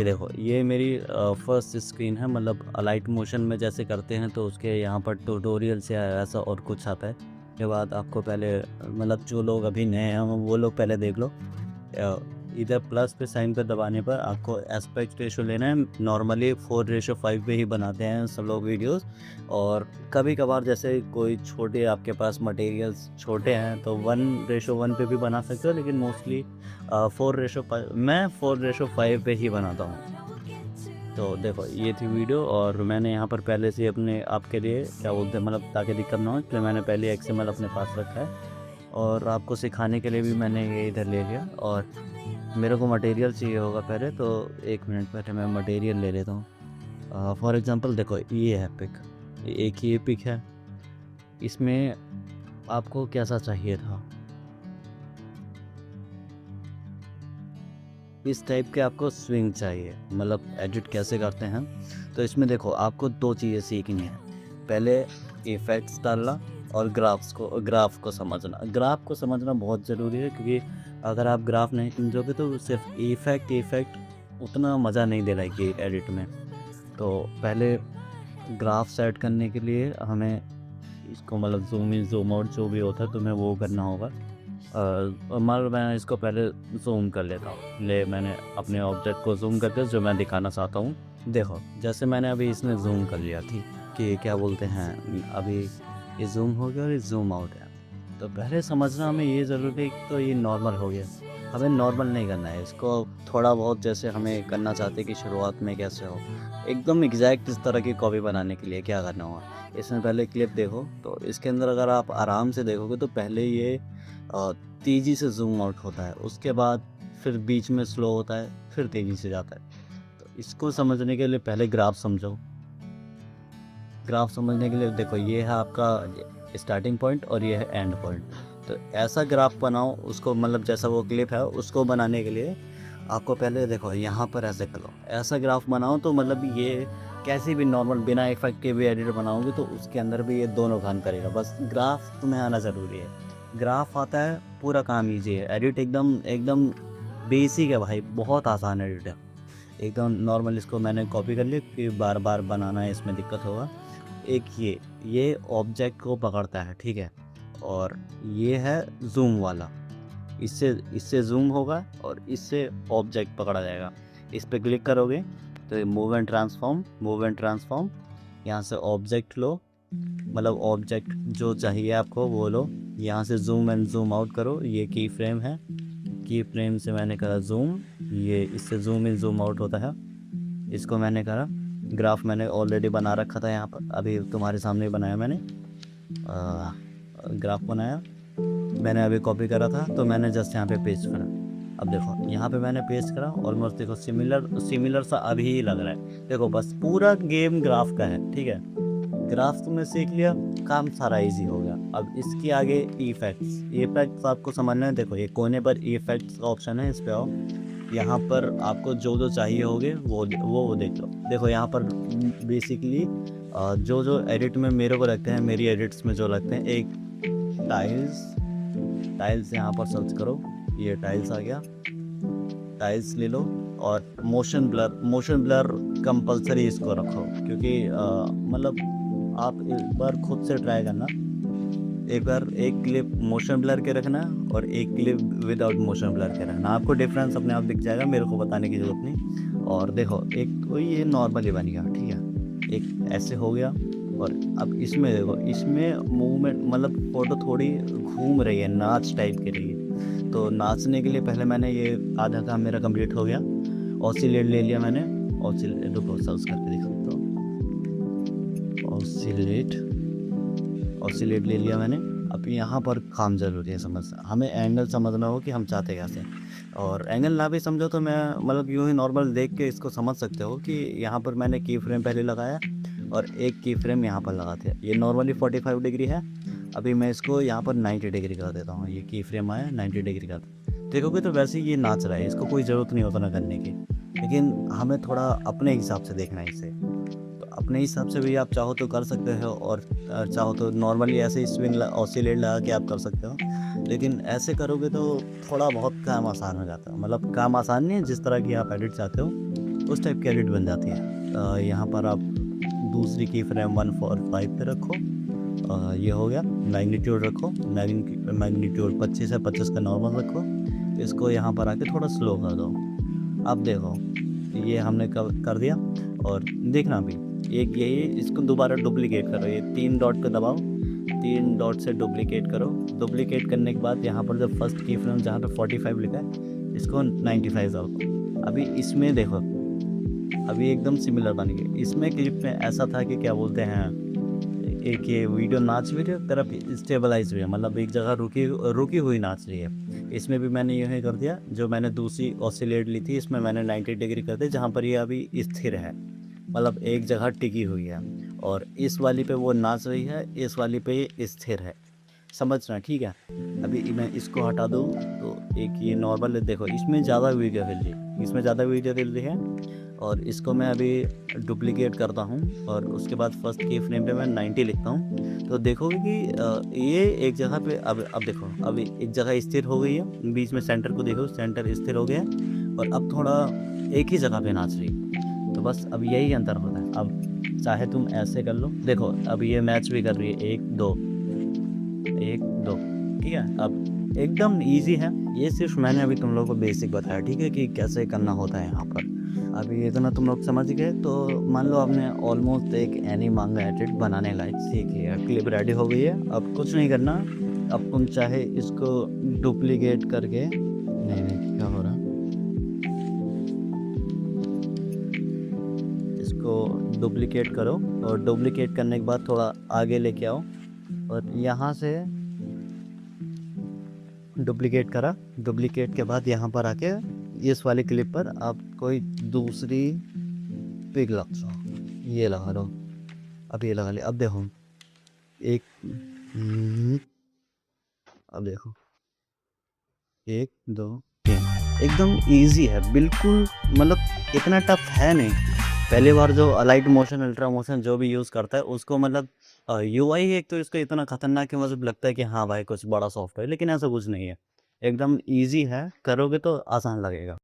ये देखो, ये मेरी फर्स्ट स्क्रीन है, मतलब अलाइट मोशन में जैसे करते हैं तो उसके यहाँ पर ट्यूटोरियल से ऐसा और कुछ आता है। के बाद आपको पहले मतलब जो लोग अभी नए हैं वो लोग पहले देख लो। इधर प्लस पे साइन पे दबाने पर आपको एस्पेक्ट रेशो लेना है। नॉर्मली 4:5 पे ही बनाते हैं सब लोग वीडियोस, और कभी कभार जैसे कोई छोटे आपके पास मटेरियल्स छोटे हैं तो 1:1 पे भी बना सकते हो, लेकिन मोस्टली 4:5 मैं 4:5 पे ही बनाता हूँ। तो देखो, ये थी वीडियो, और मैंने यहाँ पर पहले से अपने आपके लिए क्या बोलते हैं, मतलब ताकि दिक्कत ना हो, इसलिए मैंने पहले XML अपने पास रखा है, और आपको सिखाने के लिए भी मैंने ये इधर ले लिया। और मेरे को मटेरियल चाहिए होगा पहले, तो 1 मिनट पहले मैं मटेरियल ले लेता हूँ। फॉर एग्ज़ाम्पल देखो, ये है पिक, एक ये पिक है, इसमें आपको कैसा चाहिए था, इस टाइप के आपको स्विंग चाहिए, मतलब एडिट कैसे करते हैं। तो इसमें देखो, आपको 2 चीज़ें सीखनी है। पहले इफ़ेक्ट्स डालना और ग्राफ को समझना। ग्राफ को समझना बहुत ज़रूरी है, क्योंकि अगर आप ग्राफ नहीं समझोगे तो सिर्फ इफ़ेक्ट उतना मज़ा नहीं दिलाएगी एडिट में। तो पहले ग्राफ सेट करने के लिए हमें इसको मतलब ज़ूम इन ज़ूम आउट जो भी होता है तुम्हें वो करना होगा। मतलब मैं इसको पहले ज़ूम कर लेता हूँ। मैंने अपने ऑब्जेक्ट को ज़ूम करके जो मैं दिखाना चाहता हूँ। देखो, जैसे मैंने अभी इसमें ज़ूम कर लिया थी कि क्या बोलते हैं, अभी ये ज़ूम हो गया और ये ज़ूम आउट है। तो पहले समझना हमें ये ज़रूरी है कि तो ये नॉर्मल हो गया, हमें नॉर्मल नहीं करना है इसको। थोड़ा बहुत जैसे हमें करना चाहते हैं कि शुरुआत में कैसे हो, एकदम एग्जैक्ट इस तरह की कॉपी बनाने के लिए क्या करना होगा। इसमें पहले क्लिप देखो, तो इसके अंदर अगर आप आराम से देखोगे तो पहले ये तेज़ी से ज़ूम आउट होता है, उसके बाद फिर बीच में स्लो होता है, फिर तेज़ी से जाता है। तो इसको समझने के लिए पहले ग्राफ समझो। ग्राफ समझने के लिए देखो, ये है आपका स्टार्टिंग पॉइंट और ये है एंड पॉइंट। तो ऐसा ग्राफ बनाओ उसको, मतलब जैसा वो क्लिप है उसको बनाने के लिए आपको पहले देखो यहाँ पर ऐसे करो, ऐसा ग्राफ बनाओ तो मतलब ये कैसी भी नॉर्मल बिना इफेक्ट के भी एडिट बनाओगे तो उसके अंदर भी ये दोनों काम करेगा। बस ग्राफ तुम्हें आना ज़रूरी है। ग्राफ आता है, पूरा काम ईजी है। एडिट एकदम एकदम बेसिक है भाई, बहुत आसान एडिट है एकदम नॉर्मल। इसको मैंने कॉपी कर लिया कि बार बार बनाना है, इसमें दिक्कत होगा। एक ये ऑब्जेक्ट को पकड़ता है, ठीक है, और ये है जूम वाला, इससे इससे जूम होगा और इससे ऑब्जेक्ट पकड़ा जाएगा। इस पर क्लिक करोगे तो ये मूव एंड ट्रांसफॉर्म, यहाँ से ऑब्जेक्ट लो, मतलब ऑब्जेक्ट जो चाहिए आपको वो लो। यहाँ से जूम एंड जूम आउट करो, ये की फ्रेम है, की फ्रेम से मैंने करा जूम, ये इससे जूम इन जूम आउट होता है, इसको मैंने करा। ग्राफ मैंने ऑलरेडी बना रखा था यहाँ पर, अभी तुम्हारे सामने बनाया मैंने। ग्राफ बनाया मैंने, अभी कॉपी करा था तो मैंने जस्ट यहाँ पे पेस्ट करा। अब देखो यहाँ पे मैंने पेस्ट करा, ऑलमोस्ट देखो सिमिलर सा अभी ही लग रहा है। देखो बस पूरा गेम ग्राफ का है, ठीक है। ग्राफ तुमने सीख लिया, काम सारा इजी हो गया। अब इसके आगे इफेक्ट्स आपको समझना है। देखो ये कोने पर इफेक्ट्स का ऑप्शन है, इस पे आओ। यहाँ पर आपको जो जो चाहिए होगे वो देख लो। देखो यहाँ पर बेसिकली जो जो एडिट में मेरे को लगते हैं, मेरी एडिट्स में जो लगते हैं, एक टाइल्स यहाँ पर सर्च करो, ये टाइल्स आ गया, टाइल्स ले लो। और मोशन ब्लर कंपलसरी इसको रखो, क्योंकि मतलब आप एक बार खुद से ट्राई करना, एक बार एक क्लिप मोशन ब्लर के रखना और एक क्लिप विदाउट मोशन ब्लर के रखना, आपको डिफरेंस अपने आप दिख जाएगा, मेरे को बताने की ज़रूरत नहीं। और देखो एक तो ये नॉर्मली बन गया, ठीक है, एक ऐसे हो गया। और अब इसमें देखो, इसमें मूवमेंट मतलब फ़ोटो थोड़ी घूम रही है, नाच टाइप की रही है। तो नाचने के लिए पहले मैंने ये आधा काम मेरा कंप्लीट हो गया, ऑसिलेट ले लिया मैंने। ऑसिलेट रुको सर्च करके दिखाता हूँ, ऑसिलेट ले लिया मैंने। अब यहाँ पर काम ज़रूरी है समझना, हमें एंगल समझना हो कि हम चाहते कैसे। और एंगल ना भी समझो तो मैं मतलब यूँ ही नॉर्मल देख के इसको समझ सकते हो कि यहाँ पर मैंने की फ्रेम पहले लगाया और एक की फ्रेम यहाँ पर लगाते हैं। ये नॉर्मली 45 डिग्री है, अभी मैं इसको यहाँ पर 90 डिग्री कर देता हूँ। ये की फ्रेम आया 90 डिग्री का, देखोगे तो वैसे ही ये नाच रहा है, इसको कोई ज़रूरत नहीं होता ना करने की, लेकिन हमें थोड़ा अपने हिसाब से देखना है इसे। तो अपने हिसाब से भी आप चाहो तो कर सकते हो, और चाहो तो नॉर्मली ऐसे ही स्विंग ऑसिलेट लगा के आप कर सकते हो। लेकिन ऐसे करोगे तो थोड़ा बहुत काम आसान हो जाता है, मतलब काम आसान नहीं है, जिस तरह की आप एडिट चाहते हो उस टाइप की एडिट बन जाती है। यहाँ पर आप दूसरी की फ्रेम 145 पे रखो। ये हो गया। मैग्नीट्यूड रखो, मैग्नीट्यूड 25 है, 25 का नॉर्मल रखो। इसको यहाँ पर आके थोड़ा स्लो कर दो। अब देखो ये हमने कर दिया। और देखना भी एक यही, इसको दोबारा डुप्लीकेट करो, ये 3 डॉट पे दबाओ, 3 डॉट से डुप्लीकेट करो। डुप्लीकेट करने के बाद यहाँ पर जो फर्स्ट की फ्रेम जहाँ पर 45 लिखा है, इसको 95 कर दो। अभी इसमें देखो, अभी एकदम सिमिलर बन गए। इसमें क्लिप में ऐसा था कि क्या बोलते हैं, एक ये वीडियो नाच वीडियो तरफ स्टेबलाइज हुई है, मतलब एक जगह रुकी हुई नाच रही है। इसमें भी मैंने यही कर दिया। जो मैंने दूसरी ऑसिलेट ली थी, इसमें मैंने 90 डिग्री कर दिया, जहाँ पर ये अभी स्थिर है, मतलब एक जगह टिकी हुई है। और इस वाली पे वो नाच रही है, इस वाली पे ये स्थिर है। समझना, ठीक है। अभी मैं इसको हटा दूँ तो एक ये नॉर्मल देखो, इसमें ज़्यादा वीडियो हिल रही, इसमें ज़्यादा वीडियो हिल रही है। और इसको मैं अभी डुप्लीकेट करता हूँ और उसके बाद फर्स्ट की फ्रेम पे मैं 90 लिखता हूँ। तो देखोगे कि ये एक जगह पे अब देखो, अभी एक जगह स्थिर हो गई है। बीच में सेंटर को देखो, सेंटर स्थिर हो गया और अब थोड़ा एक ही जगह पे नाच रही। तो बस अब यही अंतर होता है। अब चाहे तुम ऐसे कर लो, देखो अब ये मैच भी कर रही है, 1 2 1 2, ठीक है। अब एकदम ईजी है। ये सिर्फ मैंने अभी तुम लोगों को बेसिक बताया, ठीक है, कि कैसे करना होता है यहाँ पर। अभी इतना तुम लोग समझ गए तो मान लो आपने ऑलमोस्ट एक एनी मांगा एडिट बनाने लायक सीख लिया। क्लिप रेडी हो गई है। अब कुछ नहीं करना। अब तुम चाहे इसको डुप्लीकेट करके, नहीं क्या हो रहा, इसको डुप्लीकेट करो और डुप्लीकेट करने के बाद थोड़ा आगे लेके आओ और यहाँ से डुप्लीकेट करा। डुप्लीकेट के बाद यहाँ पर आके इस वाली क्लिप पर आप कोई दूसरी पिक लगा, ये लगा लो। अब ये लगा ले। अब देखो एक अब देखो 1 2 3, एकदम इजी है बिल्कुल, मतलब इतना टफ है नहीं। पहली बार जो अलाइट मोशन अल्ट्रा मोशन जो भी यूज़ करता है उसको, मतलब यूआई एक तो इसका इतना खतरनाक है, मुझे लगता है कि हाँ भाई कुछ बड़ा सॉफ्टवेयर, लेकिन ऐसा कुछ नहीं है। एकदम इजी है, करोगे तो आसान लगेगा।